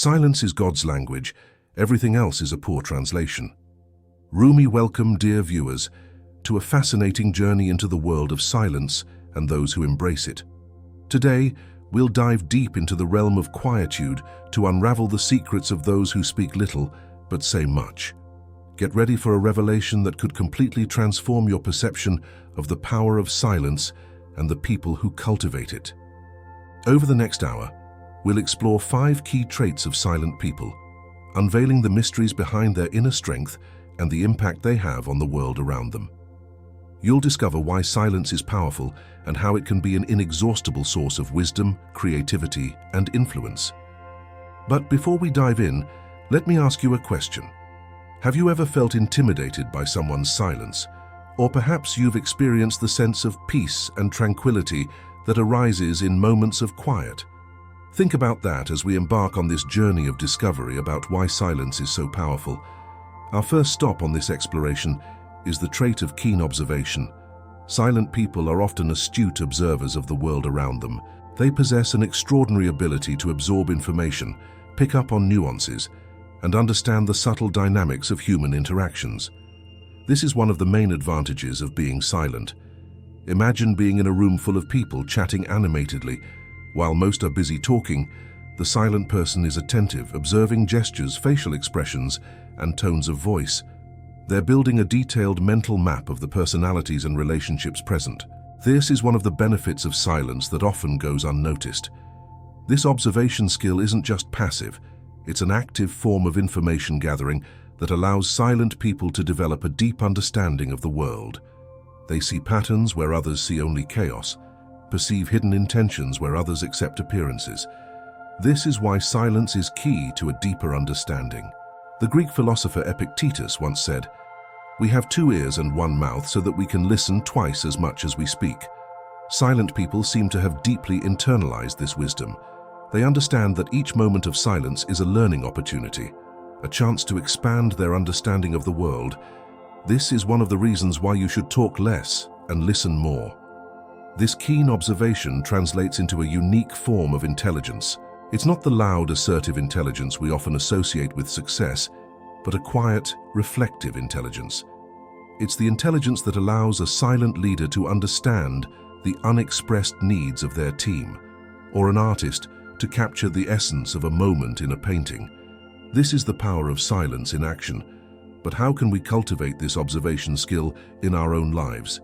Silence is God's language. Everything else is a poor translation. Rumi welcome, dear viewers, to a fascinating journey into the world of silence and those who embrace it. Today, we'll dive deep into the realm of quietude to unravel the secrets of those who speak little but say much. Get ready for a revelation that could completely transform your perception of the power of silence and the people who cultivate it. Over the next hour, we'll explore 5 key traits of silent people, unveiling the mysteries behind their inner strength and the impact they have on the world around them. You'll discover why silence is powerful and how it can be an inexhaustible source of wisdom, creativity, and influence. But before we dive in, let me ask you a question. Have you ever felt intimidated by someone's silence? Or perhaps you've experienced the sense of peace and tranquility that arises in moments of quiet? Think about that as we embark on this journey of discovery about why silence is so powerful. Our first stop on this exploration is the trait of keen observation. Silent people are often astute observers of the world around them. They possess an extraordinary ability to absorb information, pick up on nuances, and understand the subtle dynamics of human interactions. This is one of the main advantages of being silent. Imagine being in a room full of people chatting animatedly. While most are busy talking, the silent person is attentive, observing gestures, facial expressions, and tones of voice. They're building a detailed mental map of the personalities and relationships present. This is one of the benefits of silence that often goes unnoticed. This observation skill isn't just passive, it's an active form of information gathering that allows silent people to develop a deep understanding of the world. They see patterns where others see only chaos, perceive hidden intentions where others accept appearances. This is why silence is key to a deeper understanding. The Greek philosopher Epictetus once said, "We have 2 ears and 1 mouth so that we can listen twice as much as we speak." Silent people seem to have deeply internalized this wisdom. They understand that each moment of silence is a learning opportunity, a chance to expand their understanding of the world. This is one of the reasons why you should talk less and listen more. This keen observation translates into a unique form of intelligence. It's not the loud, assertive intelligence we often associate with success, but a quiet, reflective intelligence. It's the intelligence that allows a silent leader to understand the unexpressed needs of their team, or an artist to capture the essence of a moment in a painting. This is the power of silence in action. But how can we cultivate this observation skill in our own lives?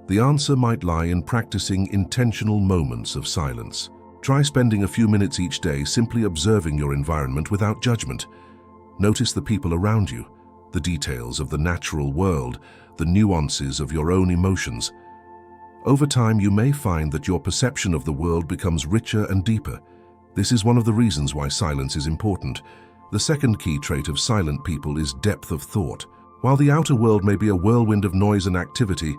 The answer might lie in practicing intentional moments of silence. Try spending a few minutes each day simply observing your environment without judgment. Notice the people around you, the details of the natural world, the nuances of your own emotions. Over time, you may find that your perception of the world becomes richer and deeper. This is one of the reasons why silence is important. The second key trait of silent people is depth of thought. While the outer world may be a whirlwind of noise and activity,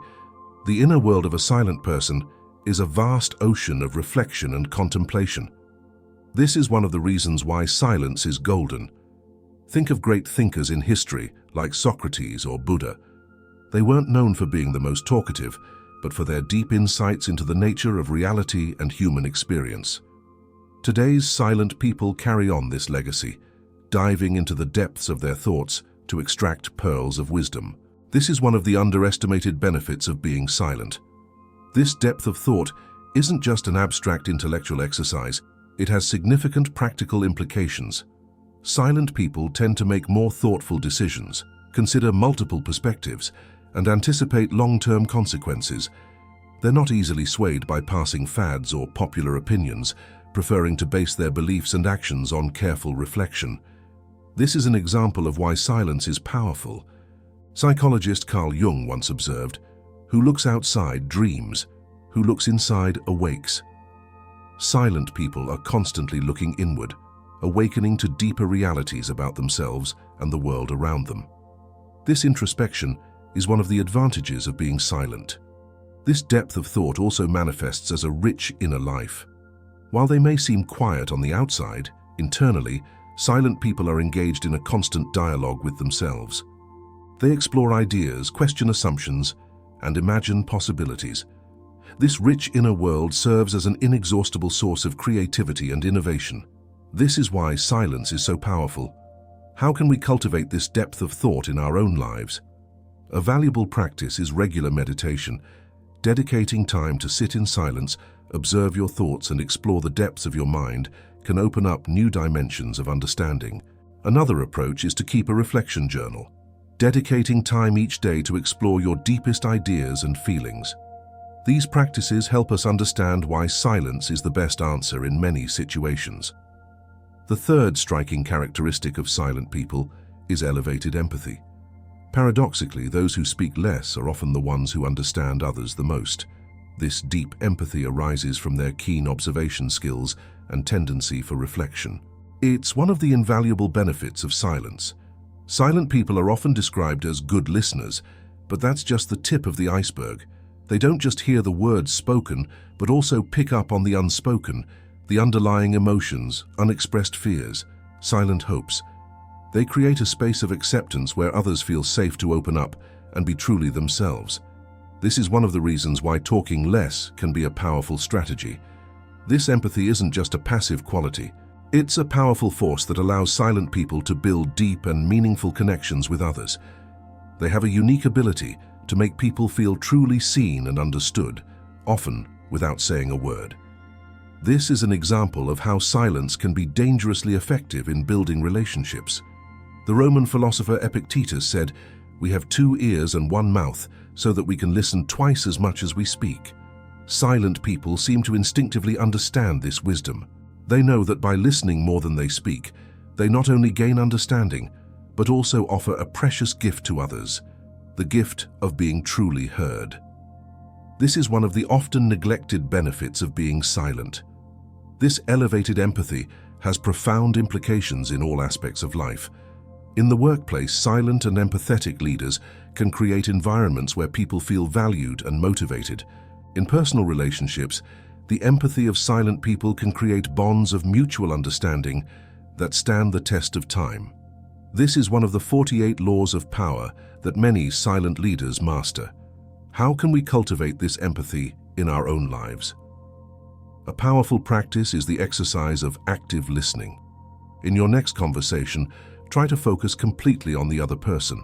the inner world of a silent person is a vast ocean of reflection and contemplation. This is one of the reasons why silence is golden. Think of great thinkers in history, like Socrates or Buddha. They weren't known for being the most talkative, but for their deep insights into the nature of reality and human experience. Today's silent people carry on this legacy, diving into the depths of their thoughts to extract pearls of wisdom. This is one of the underestimated benefits of being silent. This depth of thought isn't just an abstract intellectual exercise, it has significant practical implications. Silent people tend to make more thoughtful decisions, consider multiple perspectives, and anticipate long-term consequences. They're not easily swayed by passing fads or popular opinions, preferring to base their beliefs and actions on careful reflection. This is an example of why silence is powerful. Psychologist Carl Jung once observed, "Who looks outside dreams, who looks inside awakes." Silent people are constantly looking inward, awakening to deeper realities about themselves and the world around them. This introspection is one of the advantages of being silent. This depth of thought also manifests as a rich inner life. While they may seem quiet on the outside, internally, silent people are engaged in a constant dialogue with themselves. They explore ideas, question assumptions, and imagine possibilities. This rich inner world serves as an inexhaustible source of creativity and innovation. This is why silence is so powerful. How can we cultivate this depth of thought in our own lives? A valuable practice is regular meditation. Dedicating time to sit in silence, observe your thoughts, and explore the depths of your mind can open up new dimensions of understanding. Another approach is to keep a reflection journal, dedicating time each day to explore your deepest ideas and feelings. These practices help us understand why silence is the best answer in many situations. The third striking characteristic of silent people is elevated empathy. Paradoxically, those who speak less are often the ones who understand others the most. This deep empathy arises from their keen observation skills and tendency for reflection. It's one of the invaluable benefits of silence. Silent people are often described as good listeners, but that's just the tip of the iceberg. They don't just hear the words spoken, but also pick up on the unspoken, the underlying emotions, unexpressed fears, silent hopes. They create a space of acceptance where others feel safe to open up and be truly themselves. This is one of the reasons why talking less can be a powerful strategy. This empathy isn't just a passive quality. It's a powerful force that allows silent people to build deep and meaningful connections with others. They have a unique ability to make people feel truly seen and understood, often without saying a word. This is an example of how silence can be dangerously effective in building relationships. The Roman philosopher Epictetus said, "We have 2 ears and 1 mouth, so that we can listen twice as much as we speak." Silent people seem to instinctively understand this wisdom. They know that by listening more than they speak, they not only gain understanding, but also offer a precious gift to others, the gift of being truly heard. This is one of the often neglected benefits of being silent. This elevated empathy has profound implications in all aspects of life. In the workplace, silent and empathetic leaders can create environments where people feel valued and motivated. In personal relationships, the empathy of silent people can create bonds of mutual understanding that stand the test of time. This is one of the 48 laws of power that many silent leaders master. How can we cultivate this empathy in our own lives? A powerful practice is the exercise of active listening. In your next conversation, try to focus completely on the other person.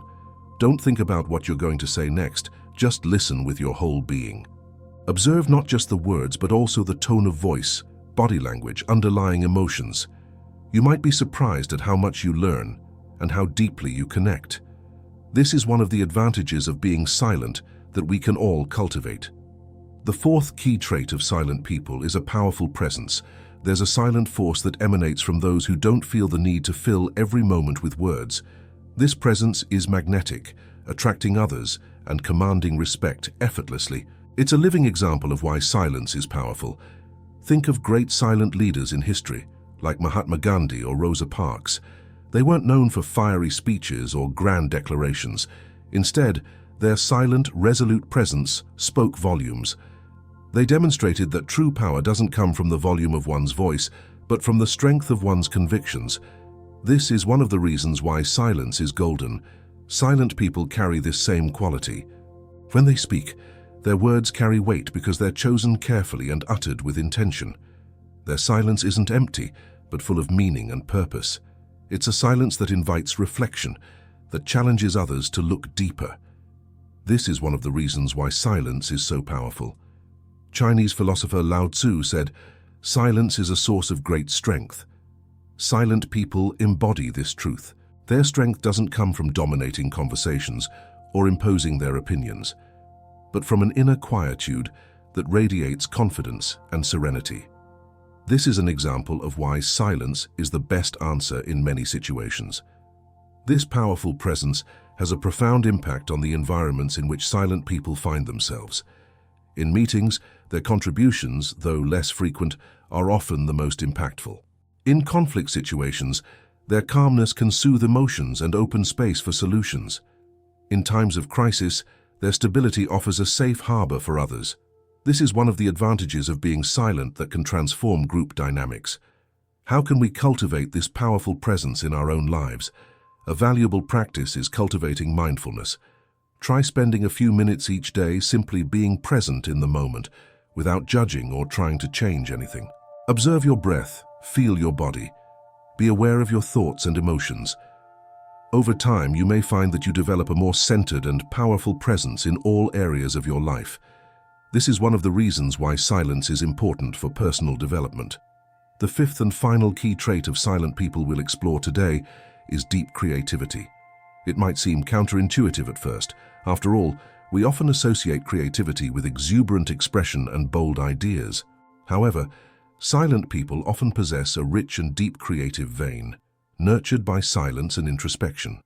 Don't think about what you're going to say next, just listen with your whole being. Observe not just the words, but also the tone of voice, body language, underlying emotions. You might be surprised at how much you learn and how deeply you connect. This is one of the advantages of being silent that we can all cultivate. The fourth key trait of silent people is a powerful presence. There's a silent force that emanates from those who don't feel the need to fill every moment with words. This presence is magnetic, attracting others and commanding respect effortlessly. It's a living example of why silence is powerful. Think of great silent leaders in history, like Mahatma Gandhi or Rosa Parks. They weren't known for fiery speeches or grand declarations. Instead, their silent, resolute presence spoke volumes. They demonstrated that true power doesn't come from the volume of one's voice, but from the strength of one's convictions. This is one of the reasons why silence is golden. Silent people carry this same quality. When they speak, their words carry weight because they're chosen carefully and uttered with intention. Their silence isn't empty, but full of meaning and purpose. It's a silence that invites reflection, that challenges others to look deeper. This is one of the reasons why silence is so powerful. Chinese philosopher Lao Tzu said, "Silence is a source of great strength." Silent people embody this truth. Their strength doesn't come from dominating conversations or imposing their opinions, but from an inner quietude that radiates confidence and serenity. This is an example of why silence is the best answer in many situations. This powerful presence has a profound impact on the environments in which silent people find themselves. In meetings, their contributions, though less frequent, are often the most impactful. In conflict situations, their calmness can soothe emotions and open space for solutions. In times of crisis, their stability offers a safe harbor for others. This is one of the advantages of being silent that can transform group dynamics. How can we cultivate this powerful presence in our own lives? A valuable practice is cultivating mindfulness. Try spending a few minutes each day simply being present in the moment, without judging or trying to change anything. Observe your breath, feel your body, Be aware of your thoughts and emotions. Over time, you may find that you develop a more centered and powerful presence in all areas of your life. This is one of the reasons why silence is important for personal development. The fifth and final key trait of silent people we'll explore today is deep creativity. It might seem counterintuitive at first. After all, we often associate creativity with exuberant expression and bold ideas. However, silent people often possess a rich and deep creative vein, nurtured by silence and introspection.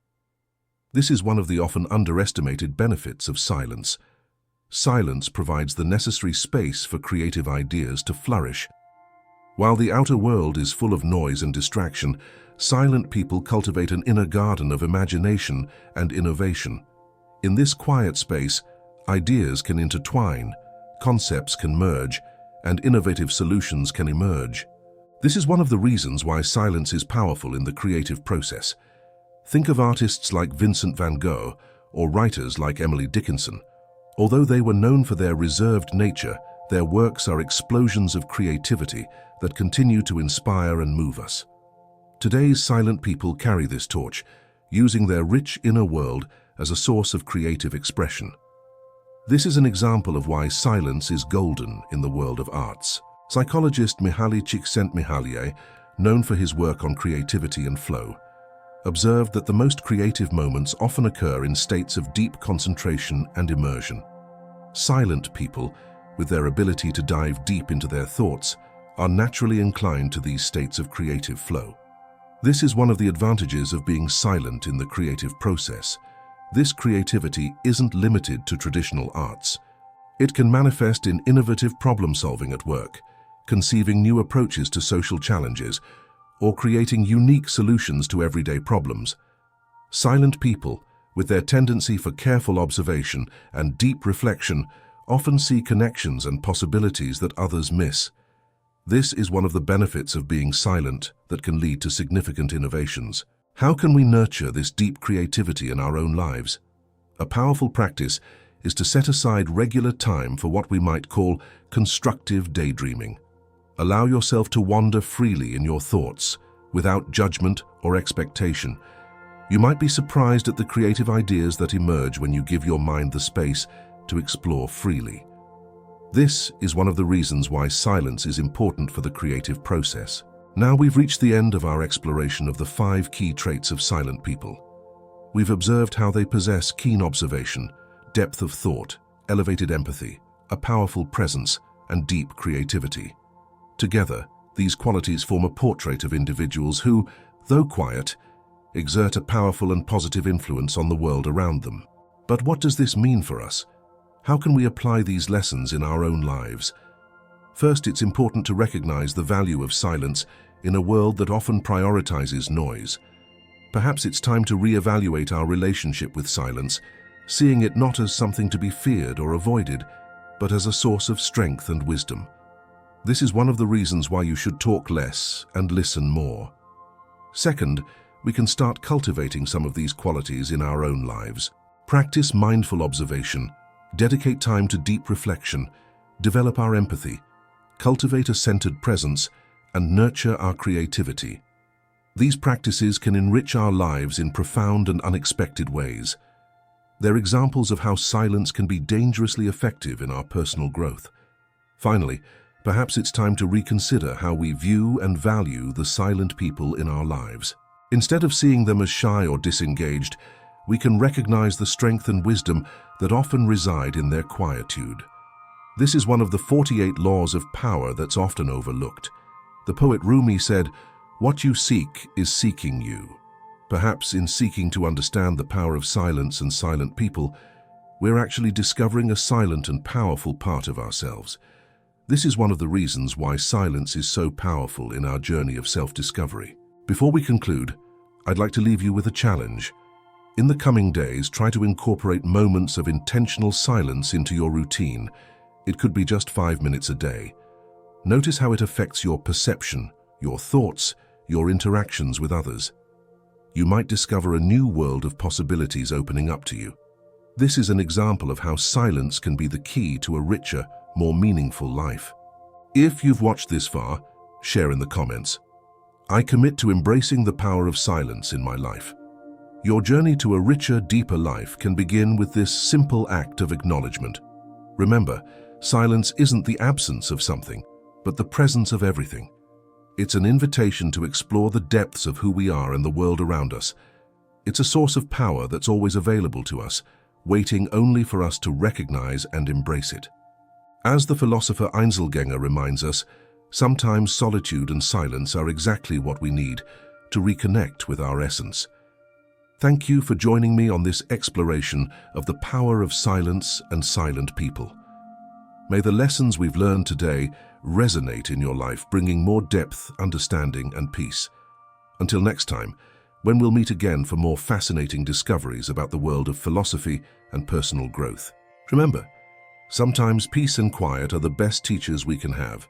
This is one of the often underestimated benefits of silence. Silence provides the necessary space for creative ideas to flourish. While the outer world is full of noise and distraction, silent people cultivate an inner garden of imagination and innovation. In this quiet space, ideas can intertwine, concepts can merge, and innovative solutions can emerge. This is one of the reasons why silence is powerful in the creative process. Think of artists like Vincent van Gogh or writers like Emily Dickinson. Although they were known for their reserved nature, their works are explosions of creativity that continue to inspire and move us. Today's silent people carry this torch, using their rich inner world as a source of creative expression. This is an example of why silence is golden in the world of arts. Psychologist Mihaly Csikszentmihalyi, known for his work on creativity and flow, observed that the most creative moments often occur in states of deep concentration and immersion. Silent people, with their ability to dive deep into their thoughts, are naturally inclined to these states of creative flow. This is one of the advantages of being silent in the creative process. This creativity isn't limited to traditional arts. It can manifest in innovative problem-solving at work, conceiving new approaches to social challenges, or creating unique solutions to everyday problems. Silent people, with their tendency for careful observation and deep reflection, often see connections and possibilities that others miss. This is one of the benefits of being silent that can lead to significant innovations. How can we nurture this deep creativity in our own lives? A powerful practice is to set aside regular time for what we might call constructive daydreaming. Allow yourself to wander freely in your thoughts, without judgment or expectation. You might be surprised at the creative ideas that emerge when you give your mind the space to explore freely. This is one of the reasons why silence is important for the creative process. Now we've reached the end of our exploration of the 5 key traits of silent people. We've observed how they possess keen observation, depth of thought, elevated empathy, a powerful presence, and deep creativity. Together, these qualities form a portrait of individuals who, though quiet, exert a powerful and positive influence on the world around them. But what does this mean for us? How can we apply these lessons in our own lives? First, it's important to recognize the value of silence in a world that often prioritizes noise. Perhaps it's time to reevaluate our relationship with silence, seeing it not as something to be feared or avoided, but as a source of strength and wisdom. This is one of the reasons why you should talk less and listen more. Second, we can start cultivating some of these qualities in our own lives. Practice mindful observation, dedicate time to deep reflection, develop our empathy, cultivate a centered presence, and nurture our creativity. These practices can enrich our lives in profound and unexpected ways. They're examples of how silence can be dangerously effective in our personal growth. Finally, perhaps it's time to reconsider how we view and value the silent people in our lives. Instead of seeing them as shy or disengaged, we can recognize the strength and wisdom that often reside in their quietude. This is one of the 48 laws of power that's often overlooked. The poet Rumi said, "What you seek is seeking you." Perhaps in seeking to understand the power of silence and silent people, we're actually discovering a silent and powerful part of ourselves. This is one of the reasons why silence is so powerful in our journey of self-discovery. Before we conclude, I'd like to leave you with a challenge. In the coming days, try to incorporate moments of intentional silence into your routine. It could be just 5 minutes a day. Notice how it affects your perception, your thoughts, your interactions with others. You might discover a new world of possibilities opening up to you. This is an example of how silence can be the key to a richer, more meaningful life. If you've watched this far, share in the comments. I commit to embracing the power of silence in my life. Your journey to a richer, deeper life can begin with this simple act of acknowledgement. Remember, silence isn't the absence of something, but the presence of everything. It's an invitation to explore the depths of who we are and the world around us. It's a source of power that's always available to us, waiting only for us to recognize and embrace it. As the philosopher Einzelgänger reminds us, sometimes solitude and silence are exactly what we need to reconnect with our essence. Thank you for joining me on this exploration of the power of silence and silent people. May the lessons we've learned today resonate in your life, bringing more depth, understanding, and peace. Until next time, when we'll meet again for more fascinating discoveries about the world of philosophy and personal growth. Remember, sometimes peace and quiet are the best teachers we can have.